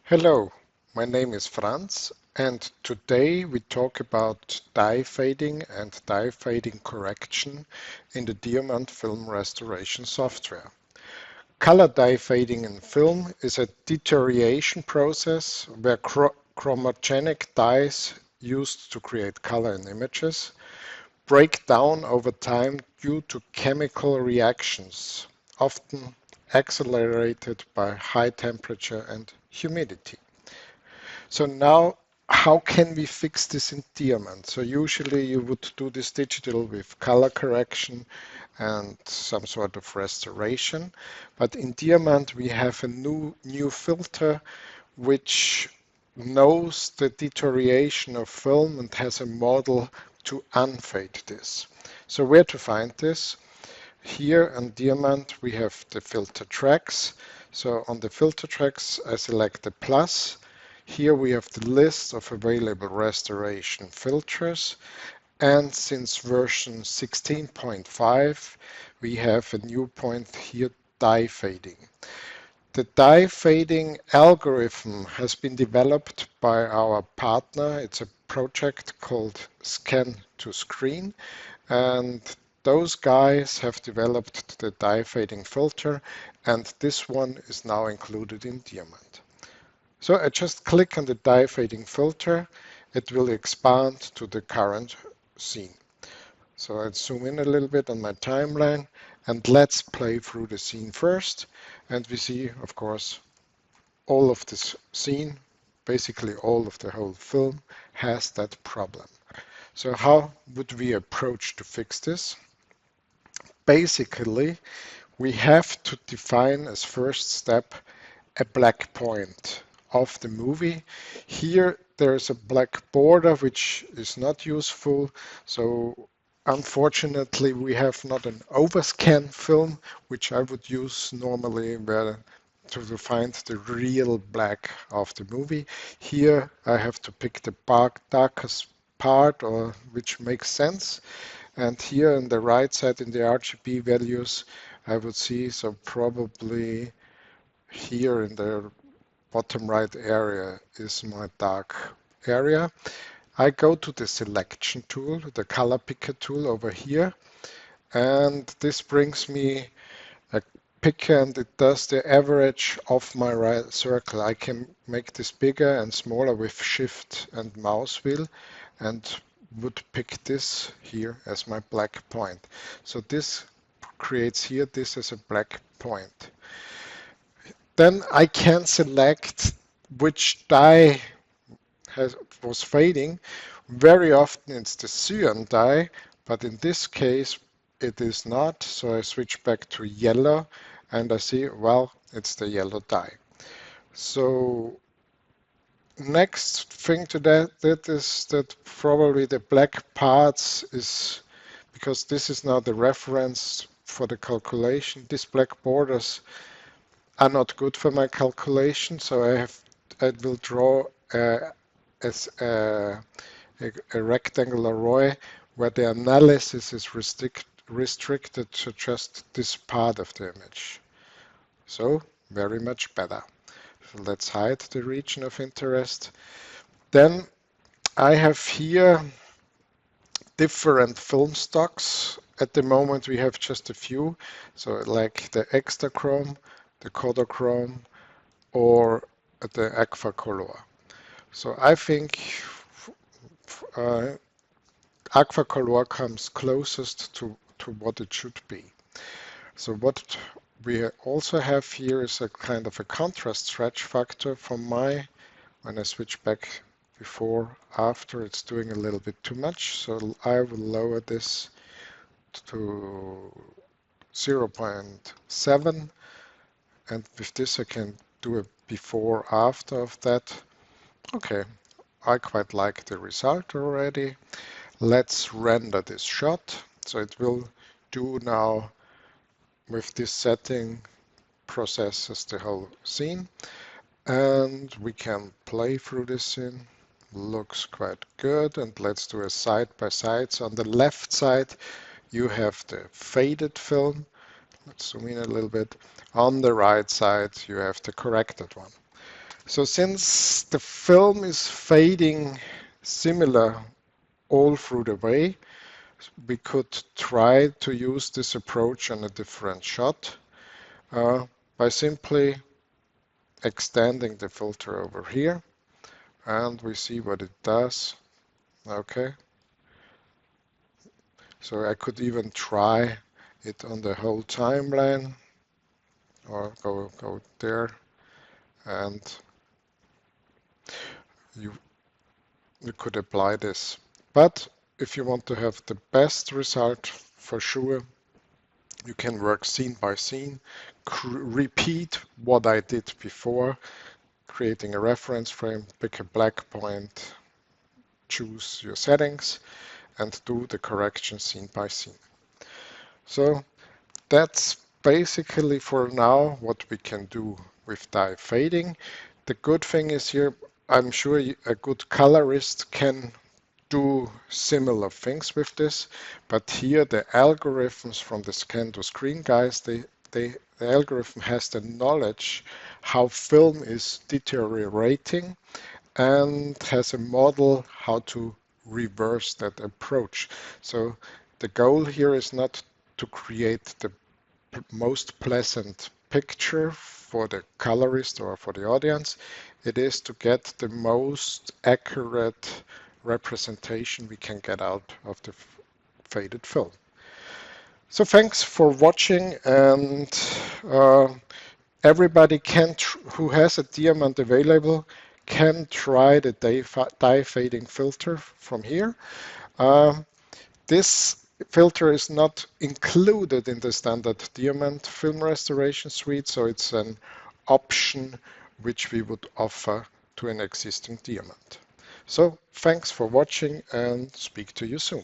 Hello, my name is Franz, and today we talk about dye fading and dye fading correction in the Diamant film restoration software. Color dye fading in film is a deterioration process where chromogenic dyes used to create color in images break down over time due to chemical reactions, often accelerated by high temperature and humidity. So now, how can we fix this in Diamant? So usually you would do this digital with color correction and some sort of restoration. But in Diamant we have a new filter which knows the deterioration of film and has a model to unfade this. So where to find this? Here on Diamant we have the filter tracks. So on the filter tracks I select the plus. Here we have the list of available restoration filters, and since version 16.5 we have a new point here, dye fading. The dye fading algorithm has been developed by our partner. It's a project called Scan to Screen, and those guys have developed the dye fading filter, and this one is now included in Diamant. So I just click on the dye fading filter. It will expand to the current scene. So I'll zoom in a little bit on my timeline and let's play through the scene first. And we see, of course, all of this scene, basically all of the whole film has that problem. So how would we approach to fix this? Basically, we have to define as first step a black point of the movie. Here there's a black border which is not useful, so unfortunately we have not an overscan film, which I would use normally where to find the real black of the movie. Here I have to pick the darkest part, or which makes sense. And here on the right side in the RGB values I would see, so probably here in the bottom right area is my dark area. I go to the selection tool, the color picker tool over here, and this brings me a picker and it does the average of my right circle. I can make this bigger and smaller with shift and mouse wheel and would pick this here as my black point. So this creates here this as a black point. Then I can select which dye was fading. Very often it's the cyan dye, but in this case it is not. So I switch back to yellow and I see, well, it's the yellow dye. So next thing to that is that probably the black parts is, because this is now the reference for the calculation, these black borders are not good for my calculation, so I will draw as a rectangular array where the analysis is restricted to just this part of the image. So very much better. So let's hide the region of interest. Then I have here different film stocks. At the moment we have just a few, so like the extra chrome, the Kodachrome, or the aqua color. So I think aqua color comes closest to what it should be. So what we also have here is a kind of a contrast stretch factor for when I switch back before, after, it's doing a little bit too much. So I will lower this to 0.7. And with this I can do a before after of that. Okay, I quite like the result already. Let's render this shot. So it will do now with this setting, processes the whole scene. And we can play through this scene. Looks quite good. And let's do a side by side. So on the left side you have the faded film. Let's zoom in a little bit. On the right side, you have the corrected one. So since the film is fading similar all through the way, we could try to use this approach on a different shot by simply extending the filter over here, and we see what it does. Okay, so I could even try it on the whole timeline, or go there, and you you could apply this. But if you want to have the best result, for sure, you can work scene by scene, repeat what I did before, creating a reference frame, pick a black point, choose your settings, and do the correction scene by scene. So that's basically for now what we can do with dye fading. The good thing is here, I'm sure a good colorist can do similar things with this, but here the algorithms from the scan to screen guys, the algorithm has the knowledge how film is deteriorating and has a model how to reverse that approach. So the goal here is not to create the most pleasant picture for the colorist or for the audience. It is to get the most accurate representation we can get out of the faded film. So thanks for watching, and everybody who has a diamant available can try the dye fading filter from here. This filter is not included in the standard diamant film restoration suite, so it's an option which we would offer to an existing diamant. So thanks for watching, and speak to you soon.